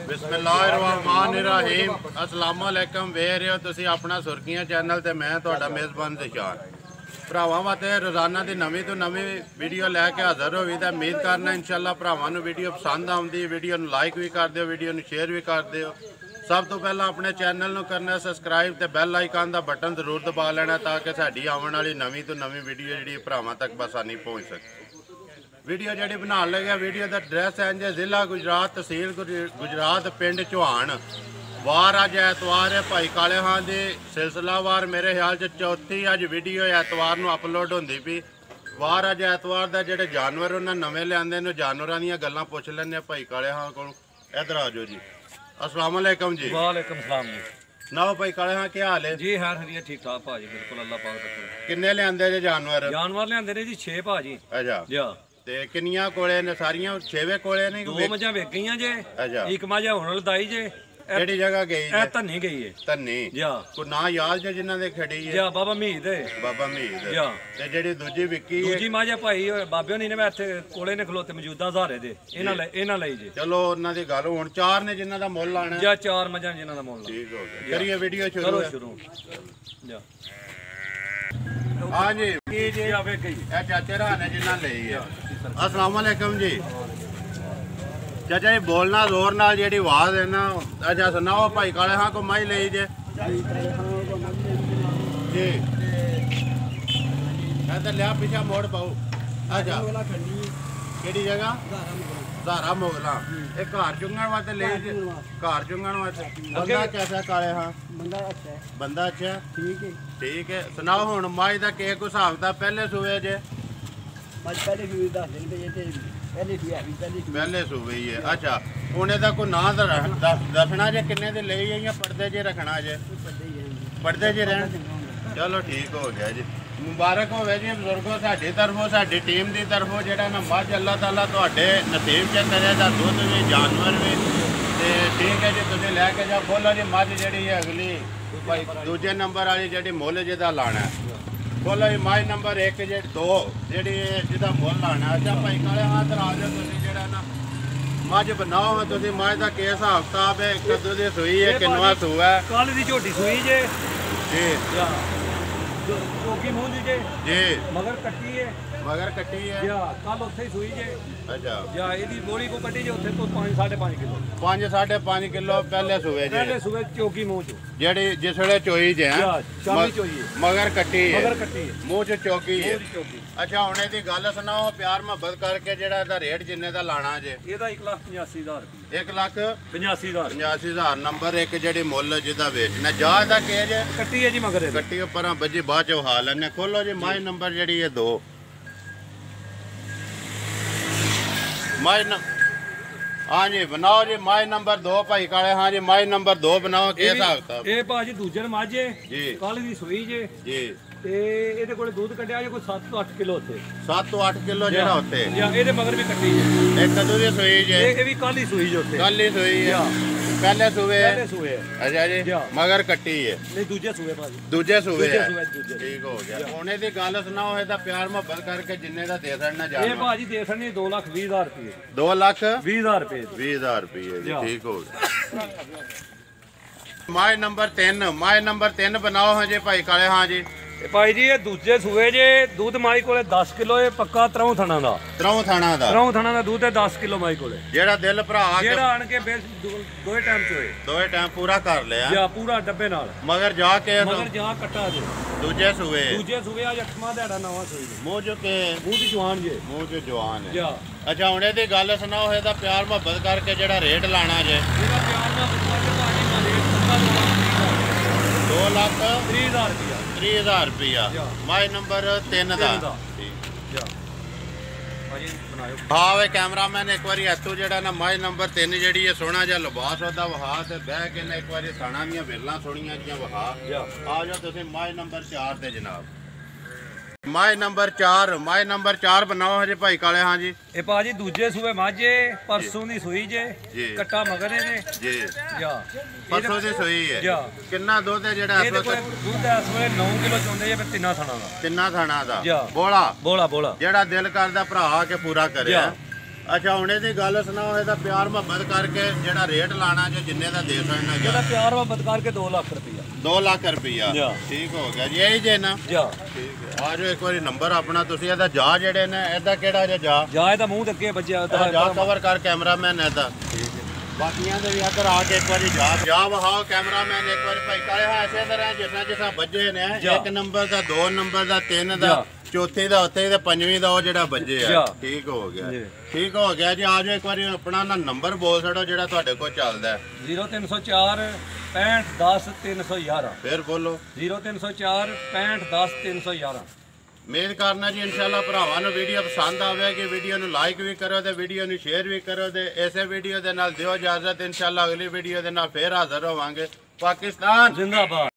बिस्मिल्लाहिर्रहमानिर्रहीम अस्सलाम वालेकुम वे रहे हो तुसी अपना सुर्खियां चैनल ते मैं तुहाडा मेज़बान दिशान भरावां वास्ते रोज़ाना की नवीं तो नवीं वीडियो लैके हाज़र होई ते उम्मीद करना इंशाअल्लाह भरावां नूं वीडियो पसंद आउंदी वीडियो नूं लाइक भी कर दिओ वीडियो नूं शेयर भी कर दिओ। सब तो पहला अपने चैनल नूं करना सबसक्राइब ते बैल आइकन का बटन जरूर दबा लेना ताकि साडी आउण वाली नवीं तो नवीं वीडियो जिहड़ी भरावां तक बसानी पहुँच सके। वीडियो जी बना लगे वीडियो का एड्रैस है जी जिला गुजरात तहसील गुजरात पिंड चौहान वार अज एतवार है भाई काले खां की सिलसिलावार मेरे ख्याल से चौथी अज वीडियो एतवार नूं अपलोड होंदी पई। वार अज एतवार का जोड़े जानवर उन्हें नवे लिया जानवरों दी गल्लां पुछ लैंदे भाई काले खां को। इधर आ जाओ जी। अस्सलाम वालेकुम जी। वालेकुम सलाम जी। सुनाओ भाई काले खां क्या हाल है जी? हर हरिया ठीक ठाक भाजी बिल्कुल अल्लाह पाक दा। किन्ने लियाते जे जानवर? जानवर लियाते ने जी 6 भाजी। अच्छा जी ते किन्नियां कोले ने? सारियां 6 कोले ने? 2 मझां वेच गईयां जे। अच्छा एक मझा हुण लदाई जे। केड़ी जगह गई ए धन्नी गई है। धन्नी जी को ना याद जे जिन्हां दे खड़ी है? जी बाबा मीद है। बाबा मीद जी ते जेड़ी दूजी विक्की है दूजी मझा भाई बाबे होनी ने मैं इत्थे कोले ने खलोते मौजूदा सहारे दे इन्हां लई जे। चलो उन्हां दी गल हुण 4 ने जिन्हां दा मुੱਲ आना जी 4 मझां जिन्हां दा मुੱਲ। ठीक हो गया करिए वीडियो शुरू जी। हां जी की जी आवे गई ए चाचे राने जिन्हां लई है। अस्सलाम वालेकुम जी। चाचा जी बोलना जोर नाल जेडी आवाज है ना। अच्छा सुनाओ भाई काले खां को माई ले जे जी इधर लिया पीछा मोड़ पाओ। अच्छा केड़ी जगह? धारा मोगला। एक घर चुंगण वास्ते ले जे घर चुंगण वास्ते बंदा कैसा काले खां? बंदा अच्छा ठीक है। सुनाओ हुण माई दा के को हिसाब दा पहले सूए जे? पहले सूबे ही है। अच्छा उन्हें का कोई ना दसना जे किन्ने दे ले या पढ़ते जे रखना जे? पढ़ते जे रहन। चलो ठीक हो गया जी। मुबारक हो जी बुजुर्गों साडी तरफों साडी टीम की तरफों जेड़ा ना मझ अल्लाह ताला तुहाडे नसीब च करे दा दुध भी जानवर भी ते ठीक है जी। तुसीं लैके जाओ बोलो जी मझ जेड़ी है अगली भाई दूजे नंबर वाली जेड़ी मुੱਲ जिहदा लाना है बोलो जी माई नंबर 1 जे 2 जी जिदा मुੱਲ लाना। अच्छा भाई काले हाथ आ जाओ तुसीं जेड़ा ना मझ बनाओ तुसीं मझ का के हिसाब किताब है कदों दी सूई है किन्नवा सूआ है? कल दी झोटी सूई जे जी चौकी मुंह जी जी मगर कट्टी है या कल उत्थे ही सूई जे। अच्छा या एदी बोली को कट्टी जे उत्थे तो 5.5 किलो 5.5 किलो पहले सूए जे पहले सूए चौकी मुंह च जेडी जिसले चोई जे हैं शामी चोई मगर कट्टी है मुंह च चौकी है। चौकी। अच्छा हुणे दी गल सुनाओ प्यार मोहब्बत करके जेड़ा दा रेट जिन्ने दा लाना जे? एदा 1,85,000 रुपए। 1,85,000 नंबर 1 जेडी मुੱਲ जिदा बेचना जा दा के जे? कट्टी है जी मगर कट्टी पर बजी बाद च हाल ने खोलो जी। माई नंबर जेडी है 2 माई हाँ जी बनाओ जी माई नंबर 2 भाई काले। हाँ जी माई नंबर 2 बनाओ के हिसाब किताब? ये भाजी दूजे माझे जी कल दी सूई जे जी ते एदे कोले दूध कड्डिया जे कोई 7 ਤੋਂ 8 किलो ਉੱਥੇ 7 ਤੋਂ 8 किलो ਜਿਹੜਾ ਉੱਥੇ या ਇਹਦੇ ਮਗਰ ਵੀ ਕੱਟੀ ਜੇ। ਇਹ ਕਦੋਂ ਦੀ ਸੂਈ ਜੇ? ਇਹ ਵੀ ਕੱਲ ਹੀ ਸੂਈ ਜੇ ਉੱਥੇ ਕੱਲ ਹੀ ਸੂਈ ਹੈ ਪਹਿਲੇ ਸੂਏ ਪਹਿਲੇ ਸੂਏ ਅੱਛਾ ਜੀ ਮਗਰ ਕੱਟੀ ਹੈ ਨਹੀਂ ਦੂਜੇ ਸੂਏ ਭਾਜੀ ਦੂਜੇ ਸੂਏ ਹੈ ਦੂਜੇ। ਠੀਕ ਹੋ ਗਿਆ। ਉਹਨੇ ਦੀ ਗੱਲ ਸੁਣਾਓ ਇਹਦਾ ਪਿਆਰ ਮੁਹੱਬਤ ਕਰਕੇ ਜਿੰਨੇ ਦਾ ਦੇ ਦੇਣਾ ਜਾ ਇਹ ਭਾਜੀ ਦੇ ਦੇਣੀ 2,20,000 ਰੁਪਏ 2,20,000 ਰੁਪਏ 20,000 ਰੁਪਏ ਜੀ ਠੀਕ ਹੋ ਗਿਆ। ਮਾਈ ਨੰਬਰ 3 ਬਣਾਓ ਹਾਂ ਜੀ ਭਾਈ ਕਾਲੇ। ਹਾਂ ਜੀ ਭਾਈ ਜੀ ਇਹ ਦੂਜੇ ਸੂਏ ਜੇ ਦੁੱਧ ਮਾਈ ਕੋਲੇ 10 ਕਿਲੋ ਇਹ ਪੱਕਾ ਤਰੋਂ ਥਣਾ ਦਾ ਦੁੱਧ ਹੈ 10 ਕਿਲੋ ਮਾਈ ਕੋਲੇ। ਜਿਹੜਾ ਦਿਲ ਭਰਾ ਜਿਹੜਾ ਆਣ ਕੇ ਦੋਏ ਟਾਈਮ ਚੋਏ ਦੋਏ ਟਾਈਮ ਪੂਰਾ ਕਰ ਲਿਆ ਜਾਂ ਪੂਰਾ ਡੱਬੇ ਨਾਲ ਮਗਰ ਜਾ ਕੇ ਕੱਟਾ ਜੇ ਦੂਜੇ ਸੂਏ ਅੱਜ 8ਵਾਂ ਦਿਹਾੜਾ ਨਵਾਂ ਸੂਈ ਮੂੰਹ ਜੋ ਕੇ ਮੂੰਹ ਦੀ ਜਵਾਨ ਜੇ ਮੂੰਹ ਚ ਜਵਾਨ ਹੈ। ਅੱਛਾ ਹੁਣ ਇਹਦੀ ਗੱਲ ਸੁਣਾਓ ਇਹਦਾ ਪਿਆਰ ਮੁਹੱਬਤ ਕਰਕੇ ਜਿਹੜਾ ਰੇਟ ਲਾਣਾ ਜੇ? ਇਹਦਾ ਪਿਆਰ ਮੁਹੱਬਤ ਕਰਕੇ ਰੇਟ 2,30,000 ਰੁਪਇਆ ਮਾਈ ਨੰਬਰ 3 ਦਾ। ਹਾਂ ਵੇ ਕੈਮਰਾਮੈਨ ਇੱਕ ਵਾਰੀ ਇੱਥੋਂ ਜਿਹੜਾ ਨਾ ਮਾਈ ਨੰਬਰ 3 ਜਿਹੜੀ ਹੈ ਸੋਹਣਾ ਜਿਹਾ ਲਿਬਾਸ ਉਹਦਾ ਵਹਾ ਤੇ ਬਹਿ ਕੇ ਨਾ ਇੱਕ ਵਾਰੀ ਥਾਣਾ ਦੀਆਂ ਵੇਲਾਂ ਸੋਹਣੀਆਂ ਜੀਆਂ ਵਹਾ ਆ ਜਾਓ ਤੁਸੀਂ ਮਾਈ ਨੰਬਰ 4 ਤੇ ਜਨਾਬ। माई नंबर 4 बनाओ हजे भाई काले। हाँ जी ये भाजी दूजे सूबे माझे परसों दी सुई जे कट्टा मगर है जी या परसों दी सुई है जा कितना दूध है जेड़ा इस वक्त दूध है इस वक्त 9 किलो चोंदे जे तिन्ना थाना दा बोला बोला बोला जेड़ा दिल करदा भरा के पूरा करे। ਅੱਛਾ ਹੁਣ ਇਹਦੀ ਗੱਲ ਸੁਣਾਓ, ਇਹਦਾ ਪਿਆਰ ਮੁਹੱਬਤ ਕਰਕੇ ਜਿਹੜਾ ਰੇਟ ਲਾਣਾ ਜੇ ਜਿੰਨੇ ਦਾ ਦੇ ਸਕਣਾ ਇਹਦਾ ਪਿਆਰ ਮੁਹੱਬਤ ਕਰਕੇ 2 ਲੱਖ ਰੁਪਇਆ 2 ਲੱਖ ਰੁਪਇਆ ਜਾ। ਠੀਕ ਹੋ ਗਿਆ ਜੀ, ਇਹੀ ਜੇ ਨਾ ਜਾ ਠੀਕ ਹੈ। ਆ ਜਾਓ ਇੱਕ ਵਾਰੀ ਨੰਬਰ ਆਪਣਾ ਤੁਸੀਂ ਇਹਦਾ ਜਾ ਜਿਹੜੇ ਨੇ ਇਹਦਾ ਕਿਹੜਾ ਜੇ ਜਾ ਇਹਦਾ ਮੂੰਹ ਤੇ ਅੱਗੇ ਵੱਜਿਆ ਜਾ ਕਵਰ ਕਰ ਕੈਮਰਾਮੈਨ ਇਹਦਾ ਬਾਕੀਆਂ ਦੇ ਵੀ ਇੱਧਰ ਆ ਕੇ ਇੱਕ ਵਾਰੀ ਜਾ ਵਹਾਓ ਕੈਮਰਾਮੈਨ ਇੱਕ ਵਾਰੀ ਭਾਈ ਕਾਲੇ ਹਾਸੇ ਤਰ੍ਹਾਂ ਜਿਸਾ ਵੱਜੇ ਨੇ 1 ਨੰਬਰ ਦਾ 2 ਨੰਬਰ ਦਾ 3 ਦਾ ਚੌਥੇ ਦਾ ਉੱਥੇ ਤੇ ਪੰਜਵੀਂ ਦਾ ਉਹ ਜਿਹੜਾ ਵੱਜੇ ਆ ਠੀਕ ਹੋ ਗਿਆ ਠੀਕ ਹੋ ਗਿਆ ਜੀ। ਆ ਜਾਓ ਇੱਕ ਵਾਰੀ ਆਪਣਾ ਨਾ ਨੰਬਰ ਬੋਲ ਛੜੋ ਜਿਹੜਾ ਤੁਹਾਡੇ ਕੋਲ ਚੱਲਦਾ 0304 65 10 311 ਫਿਰ ਬੋਲੋ 0304 65 10 311। ਉਮੀਦ ਕਰਨਾ ਜੀ ਇਨਸ਼ਾਅੱਲਾ ਭਰਾਵਾਂ ਨੂੰ ਵੀਡੀਓ ਪਸੰਦ ਆਵੇਗੀ, ਵੀਡੀਓ ਨੂੰ ਲਾਈਕ ਵੀ ਕਰੋ ਤੇ ਵੀਡੀਓ ਨੂੰ ਸ਼ੇਅਰ ਵੀ ਕਰੋ ਤੇ ਇਸੇ ਵੀਡੀਓ ਦੇ ਨਾਲ ਦਿਓ ਇਜਾਜ਼ਤ। ਇਨਸ਼ਾਅੱਲਾ ਅਗਲੀ ਵੀਡੀਓ ਦੇ ਨਾਲ ਫੇਰ ਹਾਜ਼ਰ ਹੋਵਾਂਗੇ। ਪਾਕਿਸਤਾਨ ਜ਼ਿੰਦਾਬਾਦ।